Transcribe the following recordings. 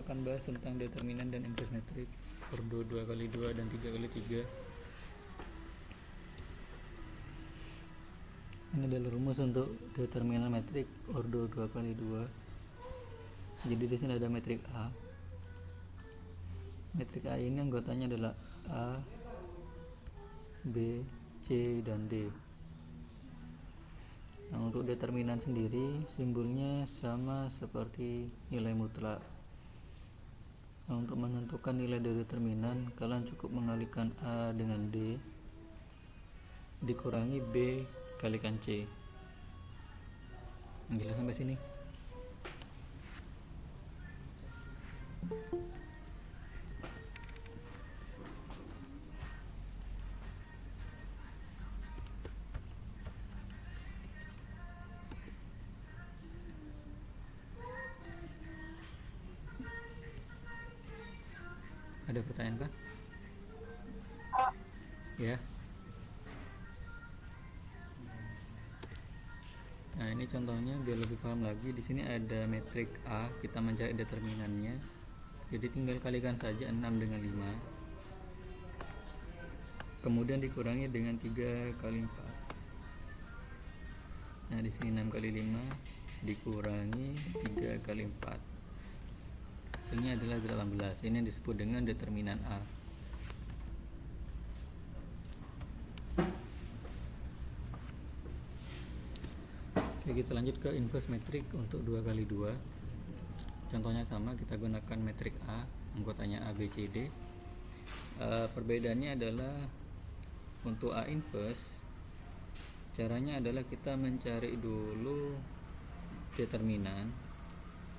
akan bahas tentang determinan dan inverse metrik ordo 2x2 dan 3x3. Ini adalah rumus untuk determinan metrik ordo 2x2. Jadi di sini ada metrik A. Metrik A ini anggotanya adalah A, B, C, dan D. Nah, untuk determinan sendiri simbolnya sama seperti nilai mutlak. Nah, untuk menentukan nilai dari determinan, kalian cukup mengalikan A dengan D dikurangi B kalikan C. Jelas sampai sini? Ada pertanyaan kah? Ya. Nah, ini contohnya biar lebih paham lagi. Di sini ada metrik A, kita mencari determinannya. Jadi tinggal kalikan saja 6 dengan 5. Kemudian dikurangi dengan 3 kali 4. Nah, di sini 6 kali 5 dikurangi 3 kali 4. Hasilnya adalah 18. Ini yang disebut dengan determinan A. Oke, kita lanjut ke inverse metrik untuk 2x2. Contohnya sama, kita gunakan metrik A, anggotanya A, B, C, D. Perbedaannya adalah untuk A inverse, caranya adalah kita mencari dulu determinan.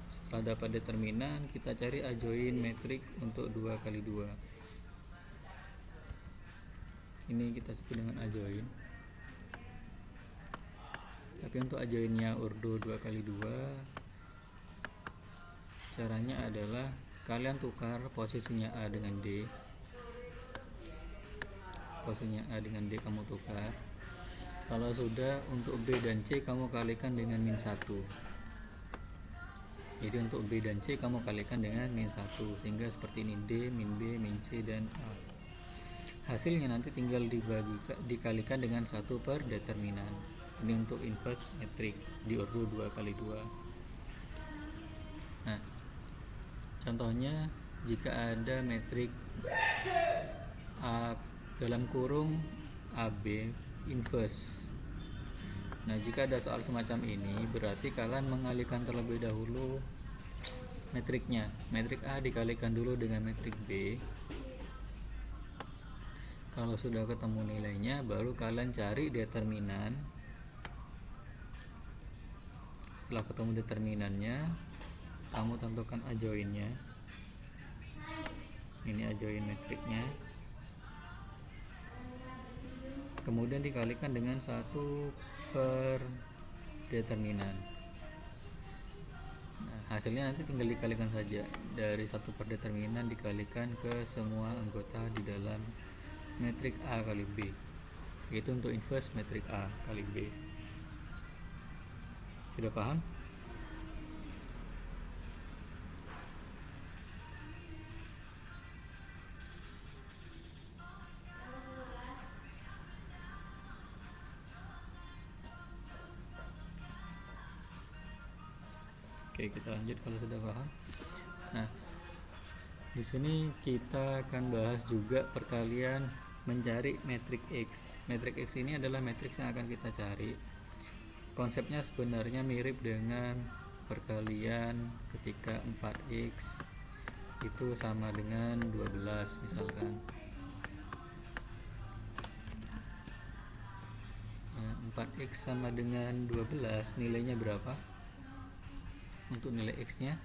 Setelah dapat determinan, kita cari adjoint metrik untuk 2x2. Ini kita sebut dengan adjoint. Tapi untuk adjointnya ordo 2x2, caranya adalah kalian tukar posisinya A dengan D. Posisinya A dengan D kamu tukar. Kalau sudah, untuk B dan C kamu kalikan dengan min 1. Jadi untuk B dan C kamu kalikan dengan min 1, sehingga seperti ini, D, min B, min C, dan A. Hasilnya nanti tinggal dikalikan dengan 1 per determinan. Ini untuk inverse metrik di ordo 2x2. Nah, contohnya jika ada metrik A dalam kurung AB inverse. Nah, jika ada soal semacam ini, berarti kalian mengalihkan terlebih dahulu metriknya. Metrik A dikalikan dulu dengan metrik B. Kalau sudah ketemu nilainya, baru kalian cari determinan. Setelah ketemu determinannya, kamu tentukan adjointnya. Ini adjoint metriknya. Kemudian dikalikan dengan 1 per determinan. Nah, hasilnya nanti tinggal dikalikan saja. Dari 1 per determinan dikalikan ke semua anggota di dalam metrik A kali B. Itu untuk inverse metrik A kali B. Sudah paham? Oke, kita lanjut kalau sudah paham. Nah, di sini kita akan bahas juga perkalian mencari metrik X. Metrik X ini adalah metrik yang akan kita cari. Konsepnya sebenarnya mirip dengan perkalian ketika 4X itu sama dengan 12 misalkan. 4X sama dengan 12, nilainya berapa? Untuk nilai X nya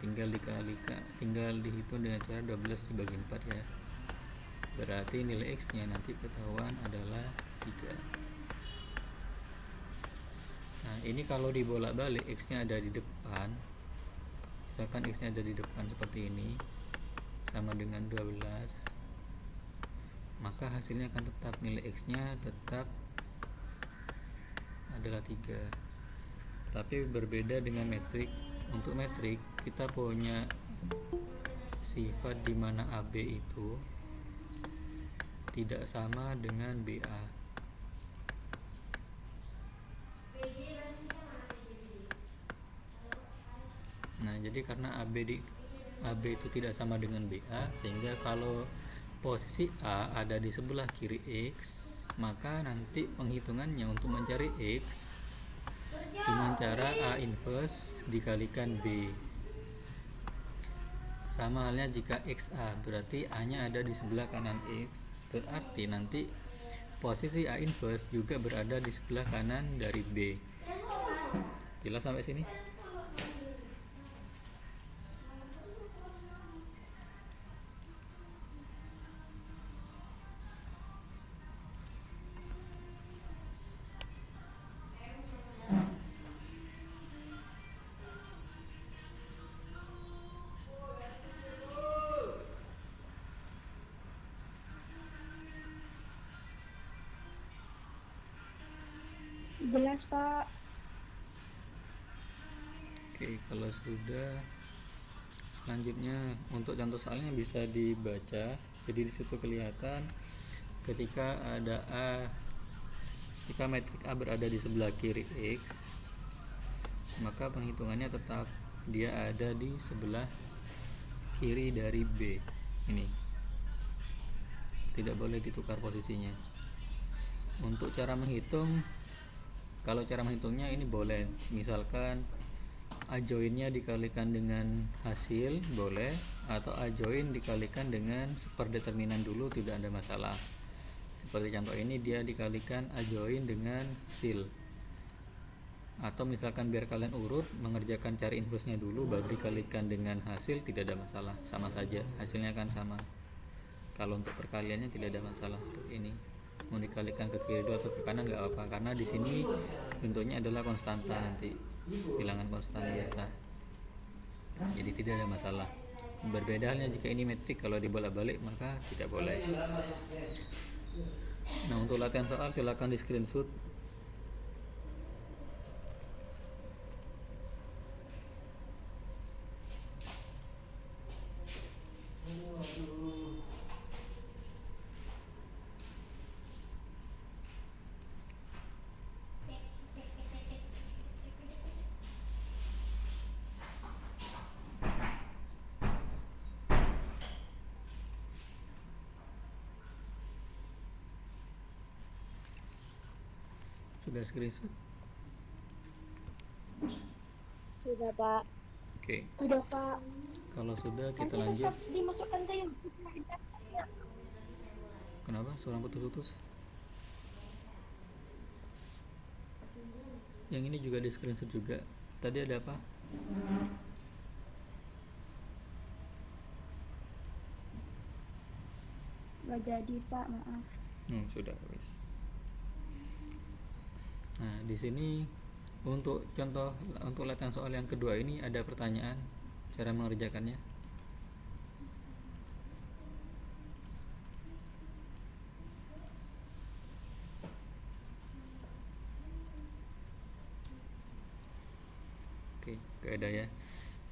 tinggal dihitung dengan cara 12 dibagi 4 ya. Berarti nilai X nya nanti ketahuan adalah 3. Nah, ini kalau dibolak-balik X nya ada di depan. Misalkan X nya ada di depan seperti ini, sama dengan 12, maka hasilnya akan tetap, nilai X nya tetap adalah 3. Tapi berbeda dengan metrik. Untuk metrik kita punya sifat di mana AB itu tidak sama dengan BA. Nah, jadi karena AB itu tidak sama dengan BA, sehingga kalau posisi A ada di sebelah kiri X, maka nanti penghitungannya untuk mencari X dengan cara A inverse dikalikan B. Sama halnya jika XA, berarti A nya ada di sebelah kanan X, berarti nanti posisi A inverse juga berada di sebelah kanan dari B. Jelas sampai sini? Jelas, Pak. Oke, kalau sudah, selanjutnya untuk contoh soalnya bisa dibaca. Jadi di situ kelihatan ketika metrik A berada di sebelah kiri X, maka penghitungannya tetap dia ada di sebelah kiri dari B. Ini tidak boleh ditukar posisinya. Untuk cara menghitung, kalau cara menghitungnya ini boleh, misalkan A join-nya dikalikan dengan hasil boleh, atau A join dikalikan dengan superdeterminan dulu, tidak ada masalah. Seperti contoh ini dia dikalikan A join dengan hasil. Atau misalkan biar kalian urut mengerjakan cari inverse-nya dulu baru dikalikan dengan hasil, tidak ada masalah, sama saja hasilnya akan sama. Kalau untuk perkaliannya tidak ada masalah seperti ini. Mau dikalikan ke kiri dulu atau ke kanan nggak apa-apa, karena di sini bentuknya adalah konstanta, nanti bilangan konstan biasa, jadi tidak ada masalah. Berbeda halnya jika ini metrik, kalau dibolak-balik maka tidak boleh. Nah, untuk latihan soal silakan di screenshot. Sudah screenshot? Sudah, Pak. Oke. Sudah, Pak. Kalau sudah kita lanjut. Dimasukkan ke yang Kenapa suara putus-putus? Yang ini juga di screenshot juga. Tadi ada apa? nggak jadi, Pak, maaf. Sudah wis. Nah, di sini untuk contoh, untuk latihan soal yang kedua ini ada pertanyaan cara mengerjakannya. Oke, gak ada ya.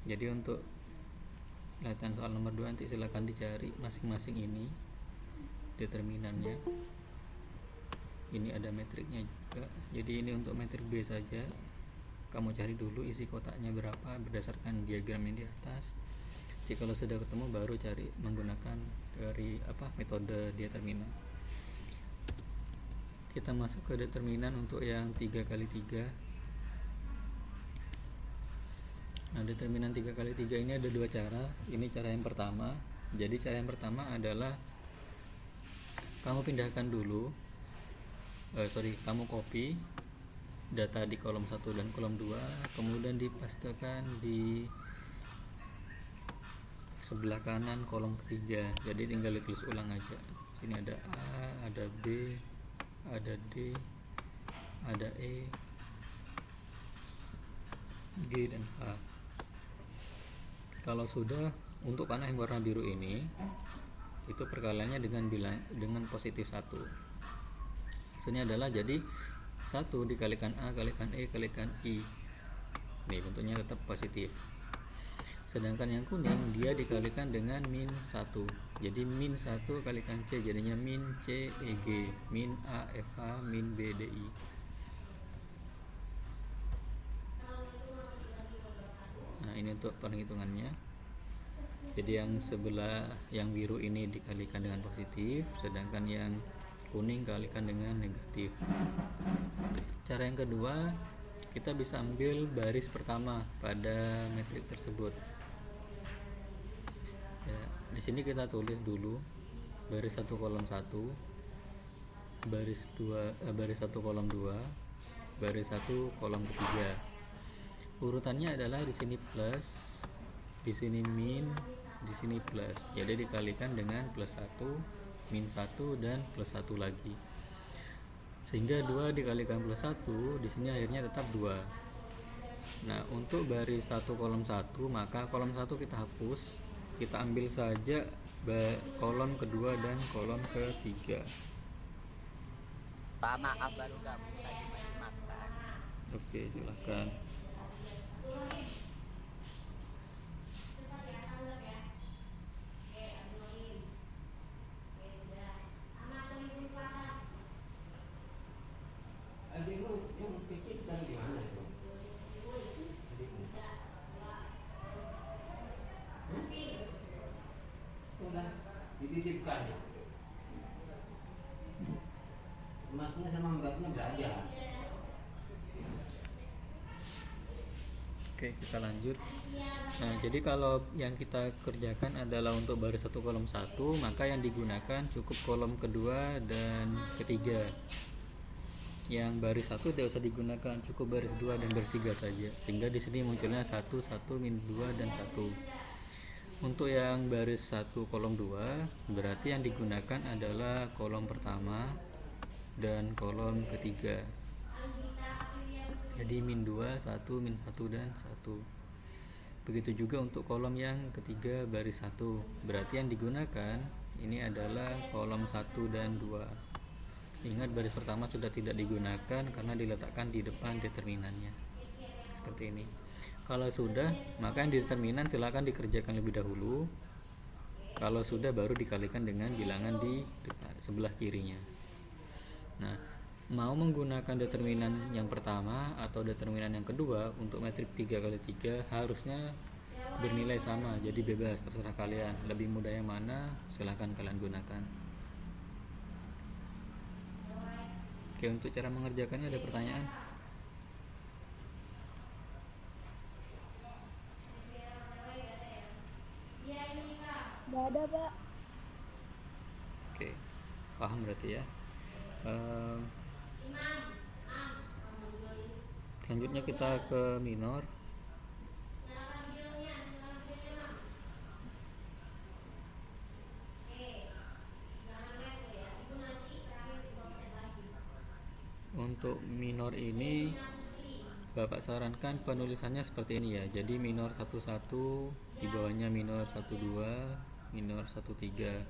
Jadi untuk latihan soal nomor 2 nanti silakan dicari masing-masing ini determinannya. Ini ada metriknya juga. Jadi ini untuk metrik B saja. Kamu cari dulu isi kotaknya berapa berdasarkan diagram yang di atas. Jadi kalau sudah ketemu baru cari menggunakan dari metode determinan. Kita masuk ke determinan untuk yang 3x3. Nah, determinan 3x3 ini ada dua cara. Ini cara yang pertama. Jadi cara yang pertama adalah kamu pindahkan dulu, kamu copy data di kolom 1 dan kolom 2, kemudian dipastekan di sebelah kanan kolom ketiga. Jadi tinggal ditulis ulang aja. Sini ada A, ada B, ada D, ada E, G, dan H. Kalau sudah, untuk panah yang warna biru ini itu perkaliannya dengan positif 1. Maksudnya adalah jadi 1 dikalikan A kalikan E kalikan I. Nih bentuknya tetap positif. Sedangkan yang kuning dia dikalikan dengan min 1. Jadi min 1 kalikan C jadinya min C E G, min A F A, min B D I. Nah, ini untuk perhitungannya. Jadi yang sebelah yang biru ini dikalikan dengan positif, sedangkan yang kuning kalikan dengan negatif. Cara yang kedua, kita bisa ambil baris pertama pada metrik tersebut. Ya, di sini kita tulis dulu baris 1 kolom 1, baris 1 kolom 2, baris 1 kolom ketiga. Urutannya adalah di sini plus, di sini min, di sini plus. Jadi dikalikan dengan plus 1, min 1 dan plus 1 lagi. Sehingga 2 dikalikan plus 1, di sini akhirnya tetap 2. Nah, untuk baris 1 kolom 1, maka kolom 1 kita hapus. Kita ambil saja kolom kedua dan kolom ketiga. Pak, maaf baru gabung tadi masih makan. Oke, silahkan. Dititipkan ya. Masnya sama mbaknya belajar. Oke, kita lanjut. Nah, jadi kalau yang kita kerjakan adalah untuk baris 1 kolom 1, maka yang digunakan cukup kolom kedua dan ketiga. Yang baris 1 tidak usah digunakan, cukup baris 2 dan baris 3 saja. Sehingga di sini munculnya 1, 1, min 2 dan 1. Untuk yang baris 1 kolom 2, berarti yang digunakan adalah kolom pertama dan kolom ketiga. Jadi min 2, 1, min 1 dan 1. Begitu juga untuk kolom yang ketiga baris 1. Berarti yang digunakan ini adalah kolom 1 dan 2. Ingat baris pertama sudah tidak digunakan karena diletakkan di depan determinannya. Seperti ini. Kalau sudah, maka yang di determinan silakan dikerjakan lebih dahulu. Kalau sudah baru dikalikan dengan bilangan di sebelah kirinya. Nah, mau menggunakan determinan yang pertama atau determinan yang kedua untuk metrik 3x3 harusnya bernilai sama, jadi bebas, terserah kalian. Lebih mudah yang mana silahkan kalian gunakan. Oke, untuk cara mengerjakannya ada pertanyaan? Nggak ada, Pak. Oke, paham berarti ya. Selanjutnya kita ke minor. Untuk minor ini Bapak sarankan penulisannya seperti ini ya. Jadi minor 11, di bawahnya minor 12, minor 13.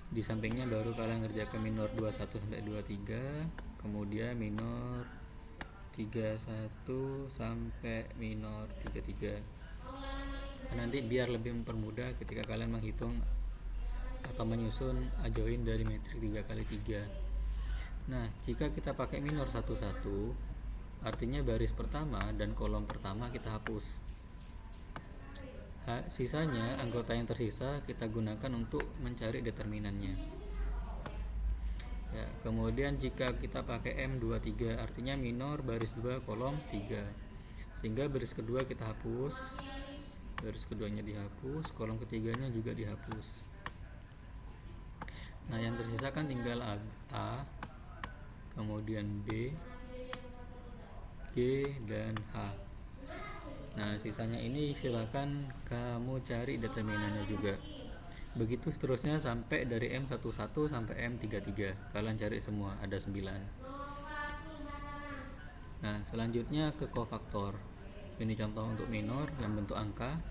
Di sampingnya baru kalian ngerjakan minor 21 sampai 23, kemudian minor 31 sampai minor 33. Nanti biar lebih mempermudah ketika kalian menghitung atau menyusun join dari metrik 3x3. Nah, jika kita pakai minor 11, artinya baris pertama dan kolom pertama kita hapus. Sisanya, anggota yang tersisa kita gunakan untuk mencari determinannya. Ya, kemudian jika kita pakai M23, artinya minor baris 2 kolom 3. Sehingga baris kedua kita hapus, baris keduanya dihapus, kolom ketiganya juga dihapus. Nah, yang tersisa kan tinggal A, kemudian B, G, dan H. Nah, sisanya ini silakan kamu cari determinannya juga. Begitu seterusnya sampai dari M11 sampai M33. Kalian cari semua, ada 9. Nah, selanjutnya ke kofaktor. Ini contoh untuk minor yang bentuk angka.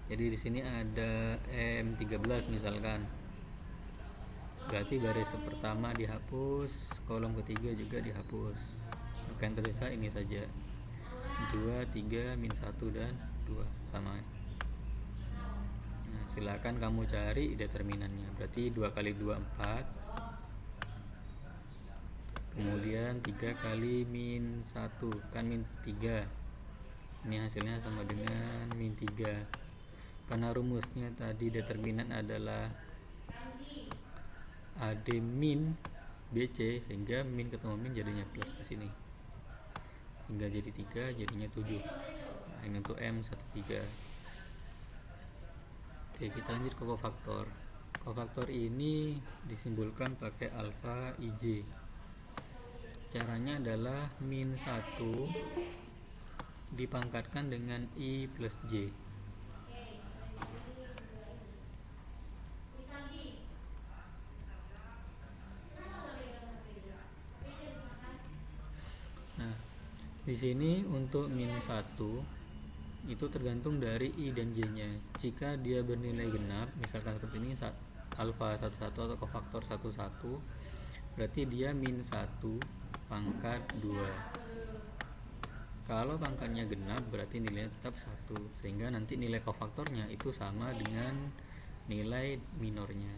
Jadi di sini ada M13 misalkan. berarti baris pertama dihapus, kolom ketiga juga dihapus, maka yang tersisa ini saja 2, 3, min 1 dan 2 sama. Nah, silakan kamu cari determinannya. Berarti 2 kali 2 4, kemudian 3 kali min 1 kan min 3, ini hasilnya sama dengan min 3. Karena rumusnya tadi determinan adalah AD min BC, sehingga min ketemu min jadinya plus di sini, hingga jadi 3 jadinya 7. Nah, ini untuk M13. Oke, kita lanjut ke kofaktor. Kofaktor ini disimbolkan pakai alfa IJ. Caranya adalah min 1 dipangkatkan dengan I plus J. Nah, di sini untuk min 1 itu tergantung dari I dan J-nya. Jika dia bernilai genap, misalkan seperti ini alfa 11 atau kofaktor 11, berarti dia min 1 pangkat 2. Kalau pangkatnya genap berarti nilainya tetap 1, sehingga nanti nilai kofaktornya itu sama dengan nilai minornya.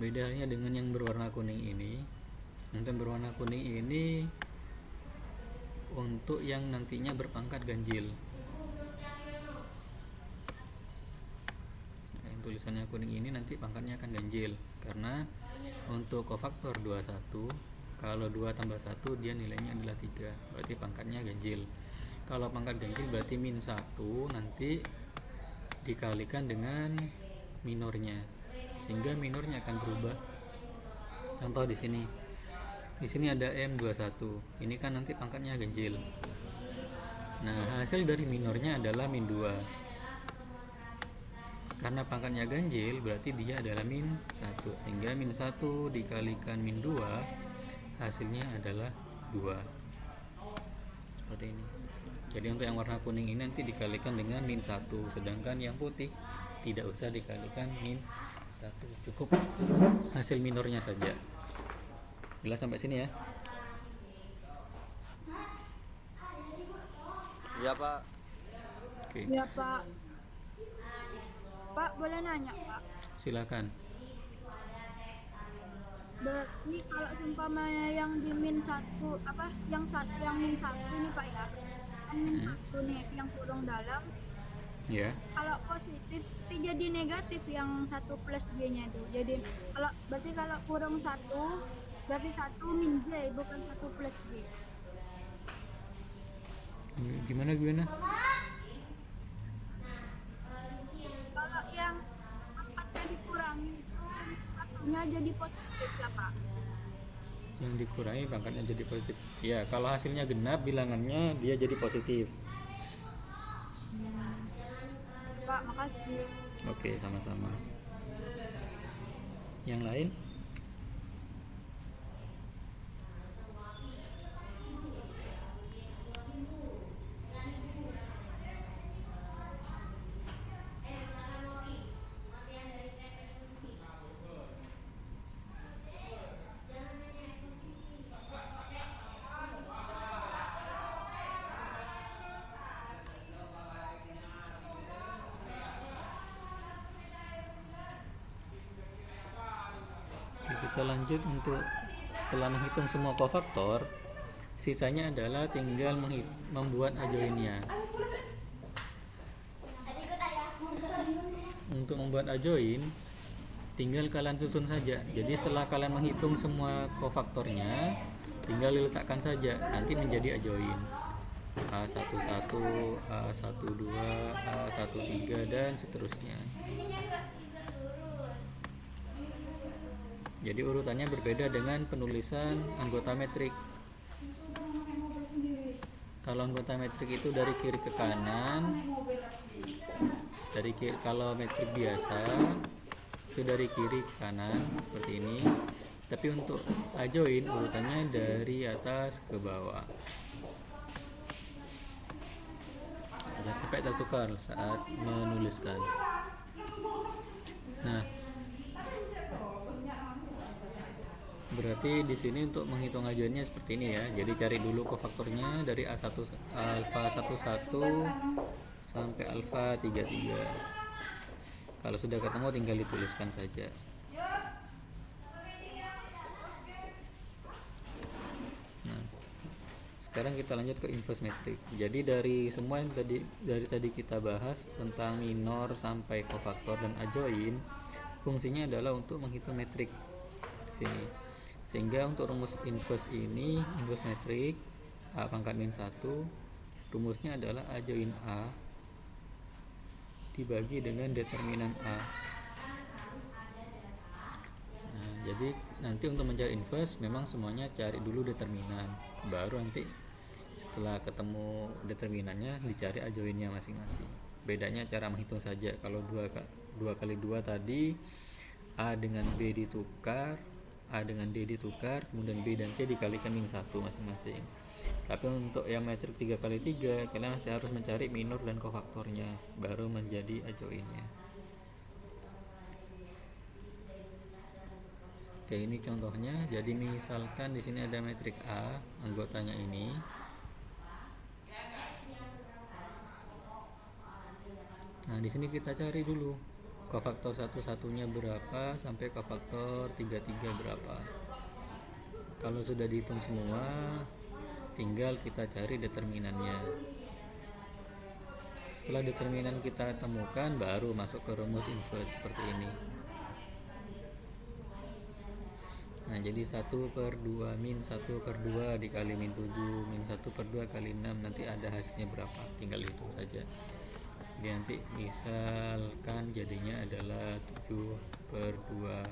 Bedanya dengan yang berwarna kuning ini, untuk berwarna kuning ini untuk yang nantinya berpangkat ganjil. Nah, yang tulisannya kuning ini nanti pangkatnya akan ganjil, karena untuk kofaktor 21, kalau 2 tambah 1 dia nilainya adalah 3, berarti pangkatnya ganjil. Kalau pangkat ganjil berarti min 1 nanti dikalikan dengan minornya, sehingga minornya akan berubah. Contoh di sini. Di sini ada M21. Ini kan nanti pangkatnya ganjil. Nah, hasil dari minornya adalah min 2. Karena pangkatnya ganjil berarti dia adalah min 1, sehingga min 1 dikalikan min 2 hasilnya adalah 2. Seperti ini. Jadi untuk yang warna kuning ini nanti dikalikan dengan min 1, sedangkan yang putih tidak usah dikalikan min 1, cukup hasil minornya saja. Jelas sampai sini ya? Iya Pak. Oke. Ya Pak. Pak boleh nanya Pak? Silakan. Berarti kalau seumpamanya yang di min 1 yang min 1 ini Pak ya, yang min 1 nih yang kurung dalam, Ya. kalau positif jadi negatif yang 1 plus J nya itu. Jadi berarti kalau kurung 1 berarti 1 min J, bukan 1 plus J. Gimana? Kalau yang 4-nya dikurangi itu 1-nya jadi positif ya Pak? Yang dikurangi pangkatnya jadi positif. Ya, kalau hasilnya genap bilangannya dia jadi positif. Pak, makasih. Oke, sama-sama. Yang lain? Kita lanjut. Untuk setelah menghitung semua kofaktor, sisanya adalah tinggal membuat adjoinnya. Untuk membuat adjoin tinggal kalian susun saja. Jadi setelah kalian menghitung semua kofaktornya, tinggal diletakkan saja, nanti menjadi adjoin A11, A12, A13 dan seterusnya. Jadi urutannya berbeda dengan penulisan anggota metrik. Kalau anggota metrik itu dari kiri ke kanan, kalau metrik biasa itu dari kiri ke kanan seperti ini. Tapi untuk adjoin urutannya dari atas ke bawah. Jangan sampai tertukar saat menuliskan. Nah, Berarti di sini untuk menghitung ajuannya seperti ini ya. Jadi cari dulu kofaktornya dari A1 alfa 11 sampai alfa 33. Kalau sudah ketemu tinggal dituliskan saja. Nah, sekarang kita lanjut ke inverse metrik. Jadi dari semua yang tadi kita bahas tentang minor sampai kofaktor dan adjoin, fungsinya adalah untuk menghitung metrik sini. Sehingga untuk rumus inverse ini, inverse metrik A pangkat min 1, rumusnya adalah A join A dibagi dengan determinan A. Nah, jadi nanti untuk mencari inverse memang semuanya cari dulu determinan, baru nanti setelah ketemu determinannya dicari A joinnya masing-masing. Bedanya cara menghitung saja. Kalau 2 kali 2 tadi A dengan B ditukar, A dengan D ditukar, kemudian B dan C dikalikan min 1 masing-masing. Tapi untuk yang metrik 3 kali 3 kalian masih harus mencari minor dan kofaktornya, baru menjadi adjoinnya. Oke, ini contohnya. Jadi misalkan di sini ada metrik A, anggotanya ini. Nah, di sini kita cari dulu kofaktor satu-satunya berapa sampai kofaktor 33 berapa. Kalau sudah dihitung semua, tinggal kita cari determinannya. Setelah determinan kita temukan, baru masuk ke rumus inverse seperti ini. Nah, jadi 1/2 min 1/2 dikali min 7 min 1/2 kali 6, nanti ada hasilnya berapa, tinggal hitung saja. Jadi nanti misalkan jadinya adalah 7/2,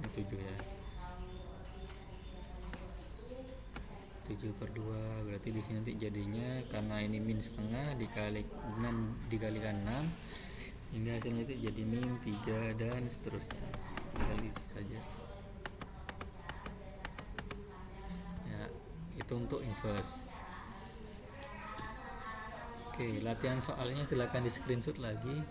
ini 7 ya, 7/2 berarti di sini nanti jadinya, karena ini min setengah dikali 6 dikalikan 6, sehingga hasilnya itu jadi min 3 dan seterusnya. Tinggal isi saja ya. Itu untuk inverse. Oke, latihan soalnya silakan di screenshot lagi.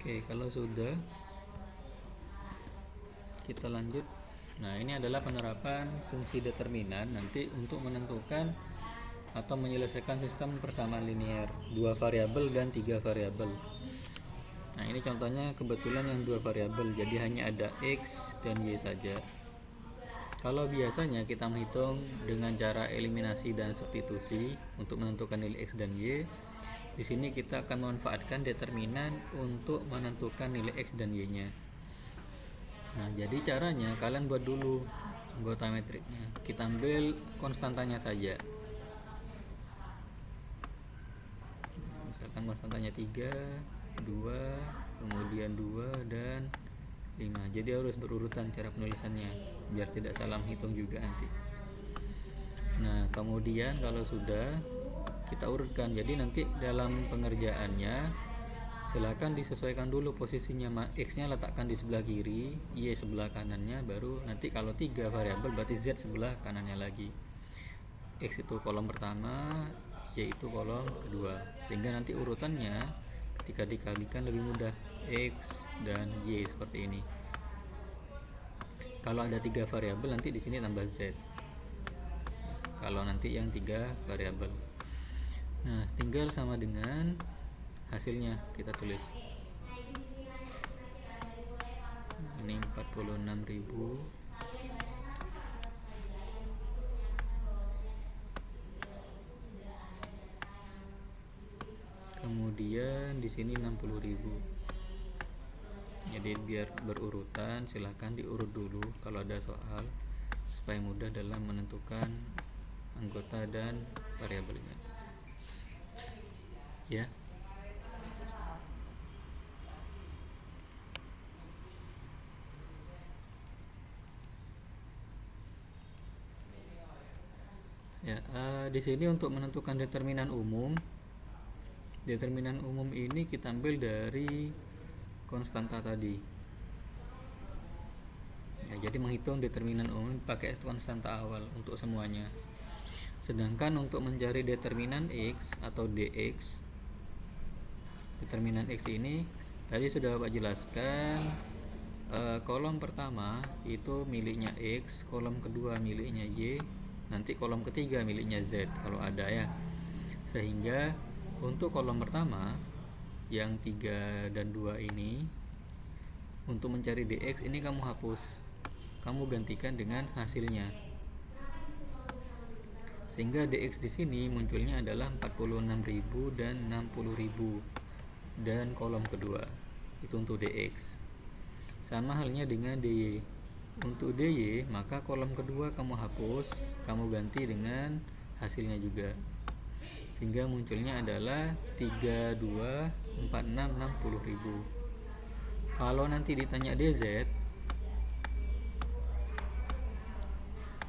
Oke, kalau sudah, kita lanjut. Nah, ini adalah penerapan fungsi determinan nanti untuk menentukan atau menyelesaikan sistem persamaan linear 2 variabel dan 3 variabel. Nah, ini contohnya kebetulan yang 2 variabel, jadi hanya ada X dan Y saja. Kalau biasanya kita menghitung dengan cara eliminasi dan substitusi untuk menentukan nilai X dan Y, di sini kita akan memanfaatkan determinan untuk menentukan nilai X dan Y-nya. Nah, jadi caranya kalian buat dulu anggota metriknya. Kita ambil konstantanya saja. Misalkan konstantanya 3, 2, kemudian 2 dan 5. Jadi harus berurutan cara penulisannya biar tidak salah menghitung juga nanti. Nah, kemudian kalau sudah kita urutkan. Jadi nanti dalam pengerjaannya silakan disesuaikan dulu posisinya. X nya letakkan di sebelah kiri, Y sebelah kanannya, baru nanti kalau 3 variabel berarti Z sebelah kanannya lagi. X itu kolom pertama, Y itu kolom kedua, sehingga nanti urutannya ketika dikalikan lebih mudah, X dan Y seperti ini. Kalau ada 3 variabel nanti di sini tambah Z, kalau nanti yang 3 variabel. Nah, tinggal sama dengan hasilnya kita tulis. Ini 46.000. Kemudian di sini 60.000. Jadi biar berurutan, silahkan diurut dulu kalau ada soal supaya mudah dalam menentukan anggota dan variabelnya. Ya. Ya, di sini untuk menentukan determinan umum. Determinan umum ini kita ambil dari konstanta tadi. Ya, jadi menghitung determinan umum pakai konstanta awal untuk semuanya. Sedangkan untuk mencari determinan X atau dx, determinan X ini tadi sudah Bapak jelaskan, kolom pertama itu miliknya X, kolom kedua miliknya Y, nanti kolom ketiga miliknya Z kalau ada ya. Sehingga untuk kolom pertama yang 3 dan 2 ini, untuk mencari dx ini kamu hapus, kamu gantikan dengan hasilnya, sehingga dx di sini munculnya adalah 46.000 dan 60.000, dan kolom kedua itu untuk dx. Sama halnya dengan dy. Untuk dy maka kolom kedua kamu hapus, kamu ganti dengan hasilnya juga, sehingga munculnya adalah 3246 60.000. Kalau nanti ditanya dz,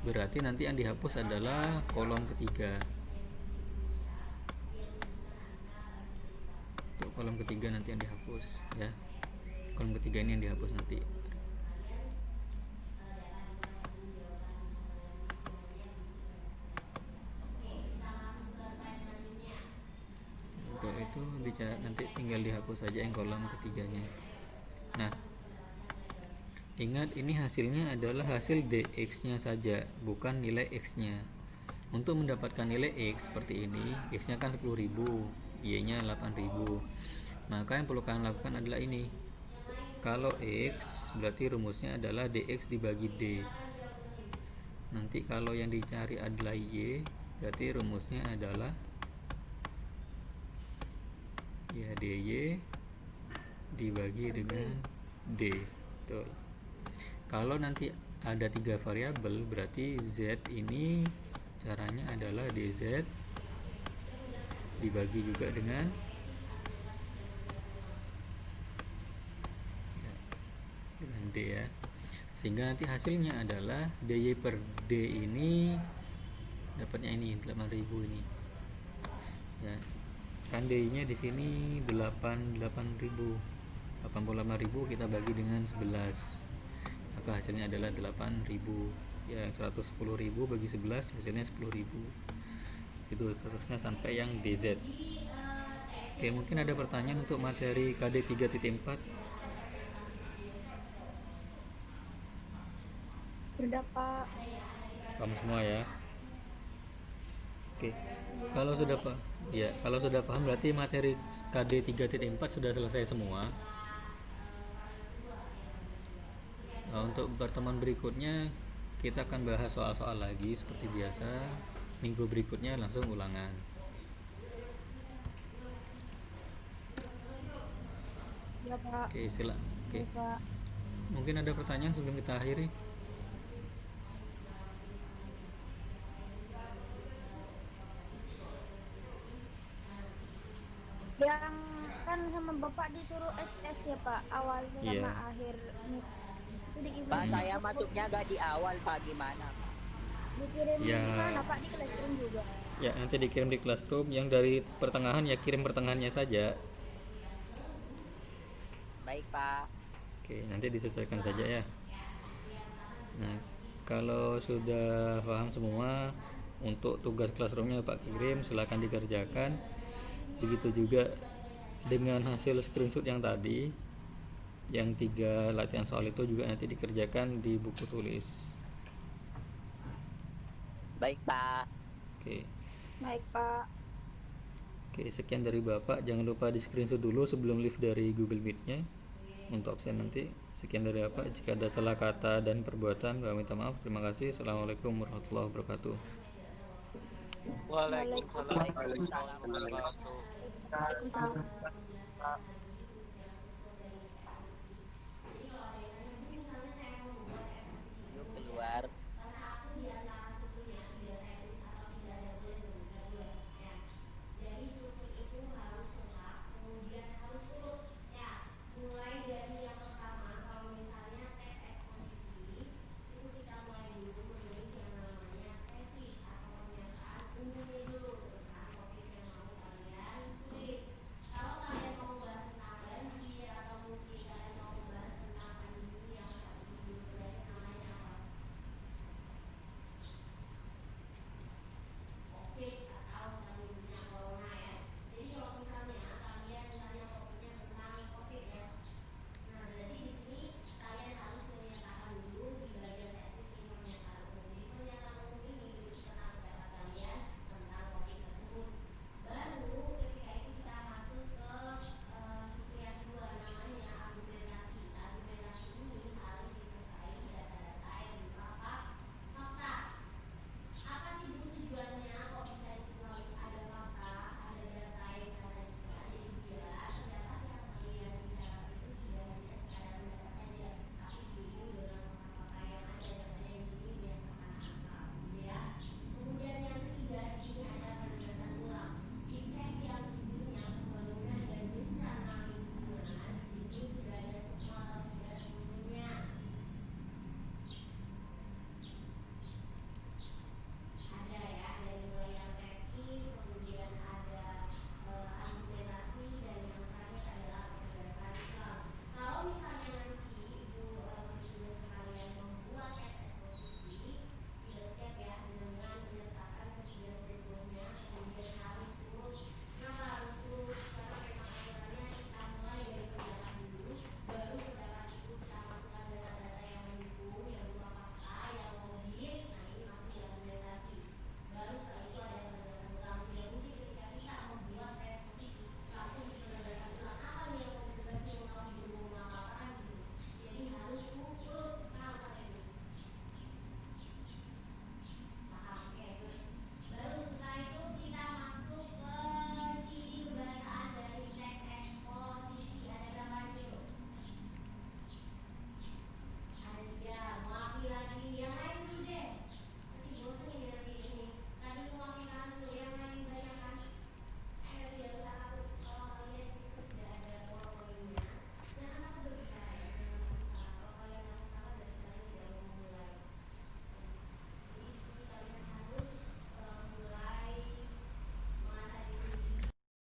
berarti nanti yang dihapus adalah kolom ketiga. Untuk kolom ketiga nanti yang dihapus ya. Kolom ketiga ini yang dihapus nanti. Untuk itu nanti tinggal dihapus saja yang kolom ketiganya. Nah, ingat ini hasilnya adalah hasil dx nya saja, bukan nilai x nya. Untuk mendapatkan nilai x seperti ini, x nya kan 10.000, y nya 8.000, maka yang perlu kalian lakukan adalah ini. Kalau x berarti rumusnya adalah dx dibagi d. Nanti kalau yang dicari adalah y, berarti rumusnya adalah ya dy dibagi dengan d. Betul. Kalau nanti ada 3 variabel, berarti z ini caranya adalah dz dibagi juga dengan d ya, sehingga nanti hasilnya adalah dy per d ini dapatnya ini 8.000 ini ya, kan dy nya di sini 88.000 kita bagi dengan 11, maka hasilnya adalah 8.000 ya. 110.000 bagi 11 hasilnya 10.000. Itu seterusnya sampai yang dz. Oke, mungkin ada pertanyaan untuk materi KD 3.4. Berdapat. Paham semua ya? Oke. Kalau sudah paham berarti materi KD 3.4 sudah selesai semua. Nah, untuk pertemuan berikutnya kita akan bahas soal-soal lagi seperti biasa. Minggu berikutnya langsung ulangan. Ya Pak. Oke, silakan. Oke. Ya, Pak. Mungkin ada pertanyaan sebelum kita akhiri? Yang kan sama Bapak disuruh SS ya Pak, awal sama Iya. akhir. Itu dikirim Pak, saya masuknya gak di awal, Pak, gimana? dikirim Ya. di mana Pak, di classroom juga. Ya, nanti dikirim di classroom. Yang dari pertengahan ya kirim pertengahannya saja. Baik, Pak. Oke, nanti disesuaikan saja ya. Nah, kalau sudah paham semua, untuk tugas classroomnya Pak kirim, silahkan dikerjakan. Begitu juga dengan hasil screenshot yang tadi, yang 3 latihan soal itu juga nanti dikerjakan di buku tulis. Baik, Pak. Oke. Baik Pak. Oke, sekian dari Bapak. Jangan lupa di screenshot dulu sebelum live dari Google Meet-nya untuk absen nanti. Sekian dari Bapak. Jika ada salah kata dan perbuatan, kami minta maaf. Terima kasih. Assalamualaikum warahmatullahi wabarakatuh. Waalaikumsalam warahmatullahi wabarakatuh. Waalaikumsalam.